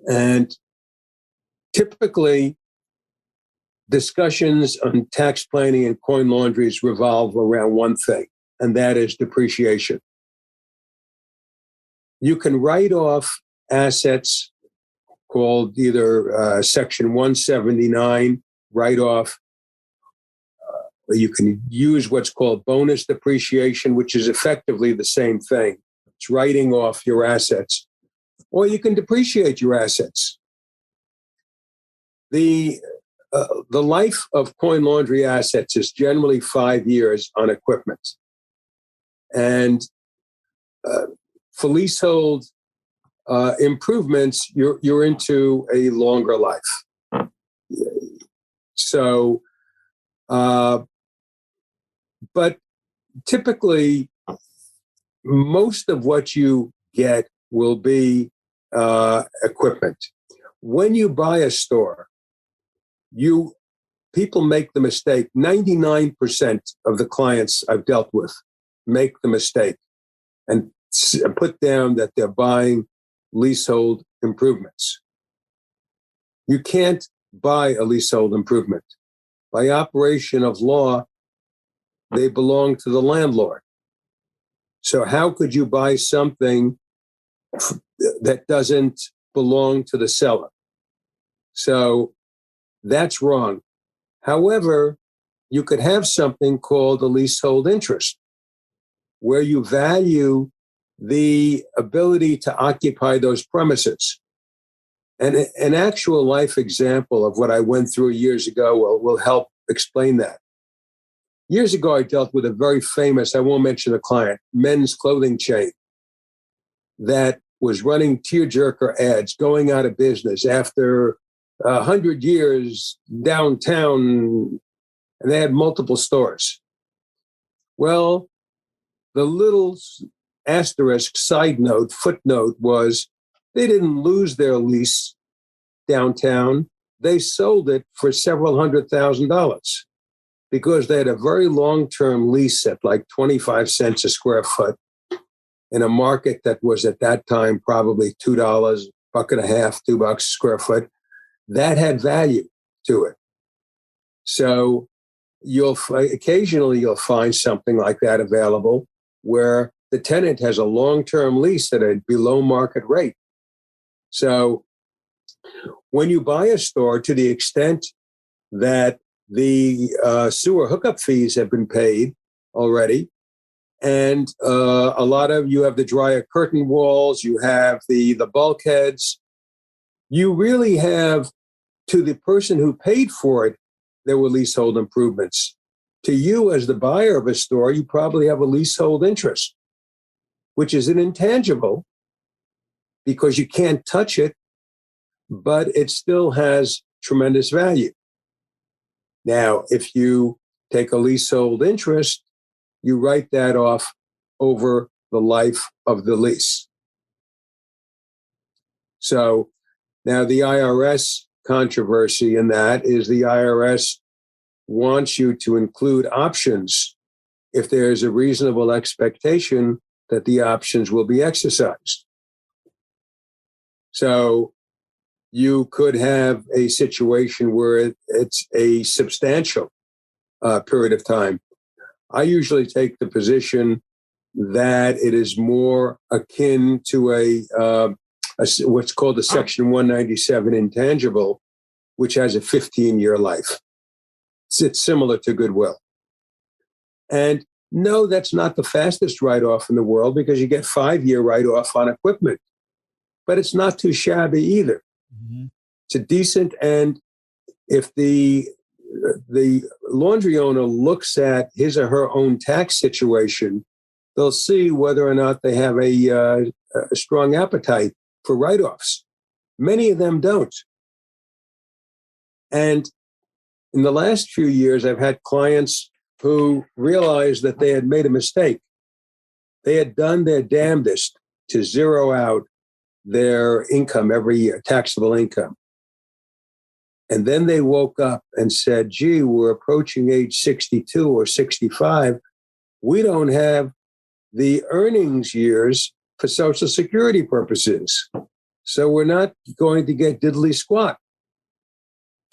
And typically, discussions on tax planning and coin laundries revolve around one thing, and that is depreciation. You can write off assets called either Section 179 write-off. You can use what's called bonus depreciation, which is effectively the same thing. It's writing off your assets. Or you can depreciate your assets. The life of coin laundry assets is generally 5 years on equipment. And for leasehold improvements, you're into a longer life. So, but typically, most of what you get will be equipment. When you buy a store, people make the mistake. 99% of the clients I've dealt with make the mistake and put down that they're buying leasehold improvements. You can't buy a leasehold improvement. By operation of law, they belong to the landlord. So how could you buy something that doesn't belong to the seller? So that's wrong. However, you could have something called a leasehold interest, where you value the ability to occupy those premises. And an actual life example of what I went through years ago will help explain that. Years ago, I dealt with a very famous, I won't mention the client, men's clothing chain that was running tearjerker ads, going out of business after 100 years downtown, and they had multiple stores. Well, the little asterisk side note, footnote was they didn't lose their lease downtown. They sold it for several $100,000 because they had a very long-term lease at like 25 cents a square foot in a market that was at that time probably $2, $1.50, $2 a square foot. That had value to it. So occasionally you'll find something like that available where the tenant has a long-term lease at a below market rate. So when you buy a store, to the extent that the sewer hookup fees have been paid already, and a lot of you have the dryer curtain walls, you have the bulkheads, you really have, to the person who paid for it, there were leasehold improvements. To you as the buyer of a store, you probably have a leasehold interest, which is an intangible because you can't touch it, but it still has tremendous value. Now, if you take a leasehold interest, you write that off over the life of the lease. So now the IRS controversy in that is the IRS wants you to include options if there's a reasonable expectation that the options will be exercised. So you could have a situation where it's a substantial period of time. I usually take the position that it is more akin to a what's called a Section 197 intangible, which has a 15-year life. It's similar to goodwill. And no, that's not the fastest write-off in the world because you get 5-year write-off on equipment. But it's not too shabby either. Mm-hmm. It's a decent, and if the laundry owner looks at his or her own tax situation, they'll see whether or not they have a strong appetite for write-offs. Many of them don't. And in the last few years, I've had clients who realized that they had made a mistake. They had done their damnedest to zero out their income every year, taxable income. And then they woke up and said, gee, we're approaching age 62 or 65. We don't have the earnings years for Social Security purposes. So we're not going to get diddly squat.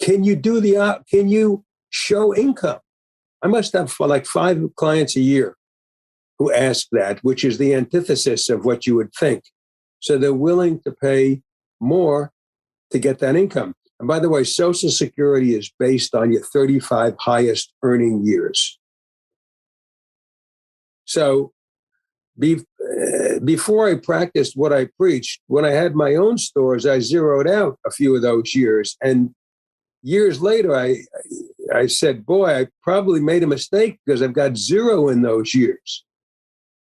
Can you show income? I must have like 5 clients a year who ask that, which is the antithesis of what you would think. So they're willing to pay more to get that income. And by the way, Social Security is based on your 35 highest earning years. So before I practiced what I preached, when I had my own stores, I zeroed out a few of those years. And years later, I said, boy, I probably made a mistake because I've got 0 in those years.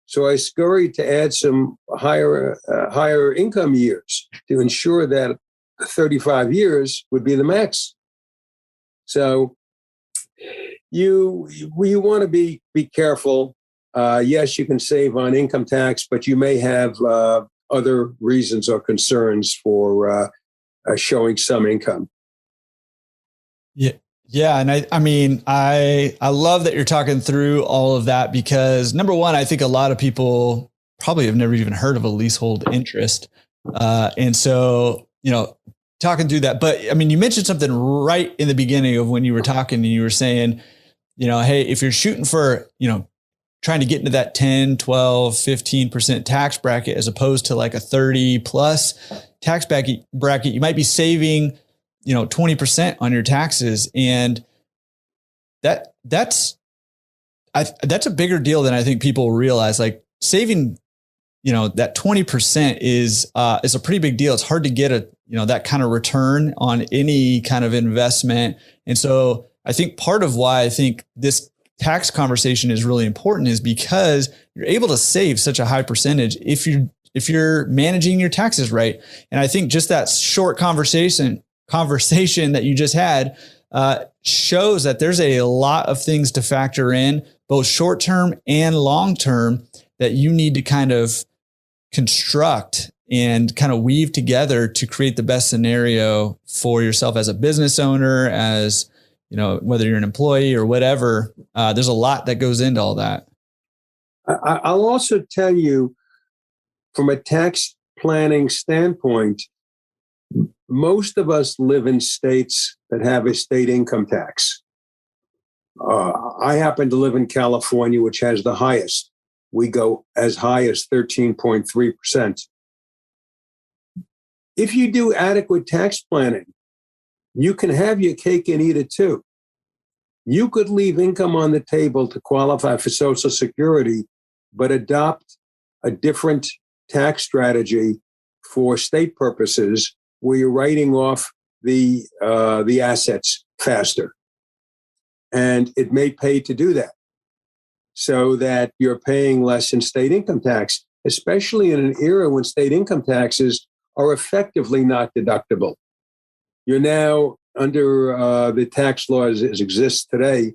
So I scurried to add some higher income years to ensure that 35 years would be the max. So you want to be careful. Yes, you can save on income tax, but you may have other reasons or concerns for showing some income. Yeah. Yeah. And I mean, I love that you're talking through all of that because number one, I think a lot of people probably have never even heard of a leasehold interest. And so, talking through that, but I mean, you mentioned something right in the beginning of when you were talking and you were saying, hey, if you're shooting for, trying to get into that 10, 12, 15% tax bracket, as opposed to like a 30 plus tax bracket, you might be saving 20% on your taxes. And that's a bigger deal than I think people realize. Like saving, that 20% is a pretty big deal. It's hard to get that kind of return on any kind of investment. And so I think part of why I think this tax conversation is really important is because you're able to save such a high percentage if you're managing your taxes right. And I think just that short conversation that you just had shows that there's a lot of things to factor in, both short-term and long-term, that you need to kind of construct and kind of weave together to create the best scenario for yourself as a business owner, as whether you're an employee or whatever. There's a lot that goes into all that. I'll also tell you, from a tax planning standpoint, most of us live in states that have a state income tax. I happen to live in California, which has the highest. We go as high as 13.3%. If you do adequate tax planning, you can have your cake and eat it too. You could leave income on the table to qualify for Social Security, but adopt a different tax strategy for state purposes where you're writing off the assets faster. And it may pay to do that so that you're paying less in state income tax, especially in an era when state income taxes are effectively not deductible. You're now under the tax laws as exists today,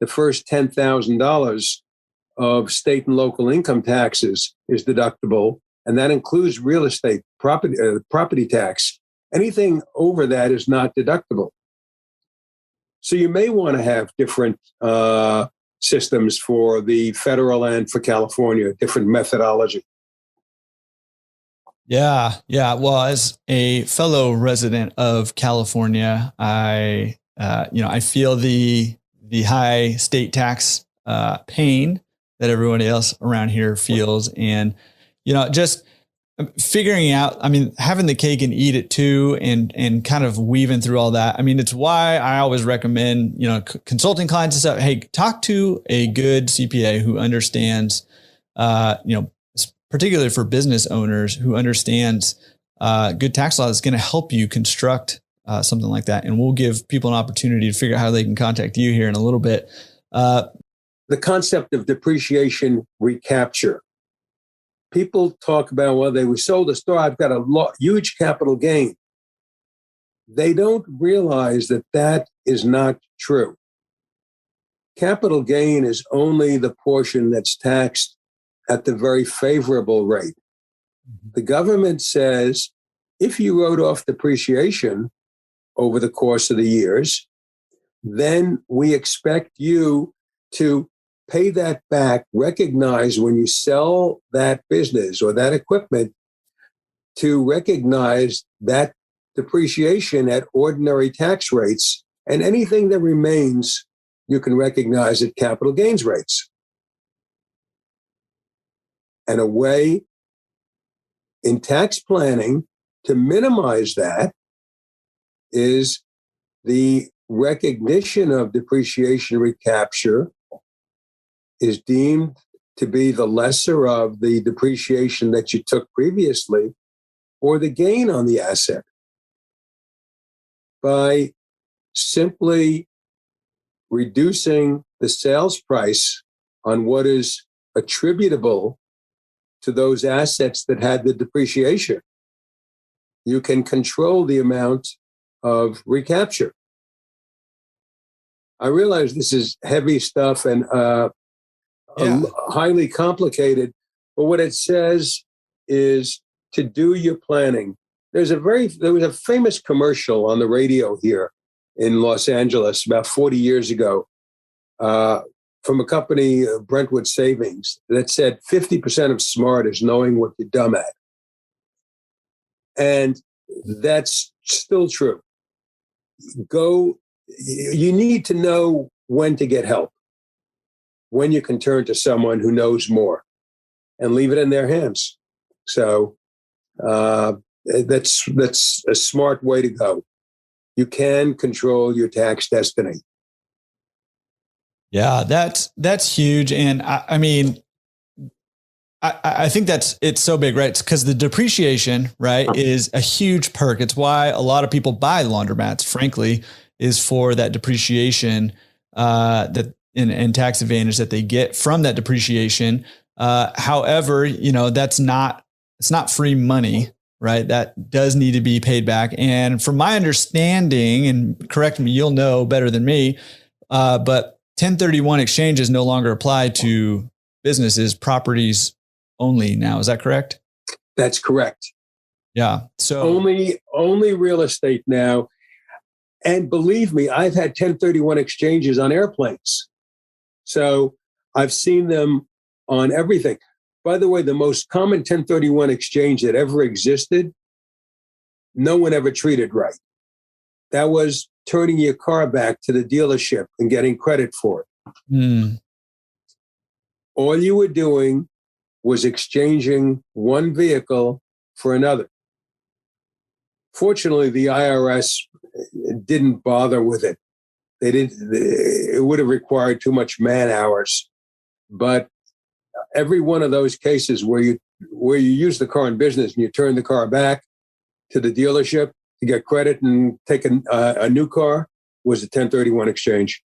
the first $10,000 of state and local income taxes is deductible, and that includes real estate property tax. Anything over that is not deductible. So you may want to have different systems for the federal and for California, different methodology. Yeah. Well, as a fellow resident of California, I feel the high state tax pain that everybody else around here feels, and just figuring out. I mean, having the cake and eat it too, and kind of weaving through all that. I mean, it's why I always recommend consulting clients and stuff. Hey, talk to a good CPA who understands, particularly for business owners, who understands good tax law, is going to help you construct something like that. And we'll give people an opportunity to figure out how they can contact you here in a little bit. The concept of depreciation recapture. People talk about, well, they were sold a store, I've got a huge capital gain. They don't realize that that is not true. Capital gain is only the portion that's taxed at the very favorable rate. The government says, if you wrote off depreciation over the course of the years, then we expect you to pay that back, recognize when you sell that business or that equipment, to recognize that depreciation at ordinary tax rates, and anything that remains, you can recognize at capital gains rates. And a way in tax planning to minimize that is the recognition of depreciation recapture is deemed to be the lesser of the depreciation that you took previously or the gain on the asset. By simply reducing the sales price on what is attributable to those assets that had the depreciation, you can control the amount of recapture. I realize this is heavy stuff and highly complicated, but what it says is to do your planning. There was a famous commercial on the radio here in Los Angeles about 40 years ago from a company, Brentwood Savings, that said 50% of smart is knowing what you're dumb at. And that's still true. You need to know when to get help, when you can turn to someone who knows more and leave it in their hands. So that's a smart way to go. You can control your tax destiny. Yeah, that's huge. And I mean, I think it's so big, right? It's because the depreciation, right, is a huge perk. It's why a lot of people buy laundromats, frankly, is for that depreciation that and tax advantage that they get from that depreciation. However, it's not free money, right? That does need to be paid back. And from my understanding, and correct me, you'll know better than me, but 1031 exchanges no longer apply to businesses, properties only now. Is that correct? That's correct. Yeah. So only real estate now. And believe me, I've had 1031 exchanges on airplanes. So I've seen them on everything. By the way, the most common 1031 exchange that ever existed, no one ever treated right. That was turning your car back to the dealership and getting credit for it. All you were doing was exchanging one vehicle for another. Fortunately, the IRS didn't bother with it. It would have required too much man hours. But every one of those cases where you use the car in business and you turn the car back to the dealership to get credit and take a new car was a 1031 exchange.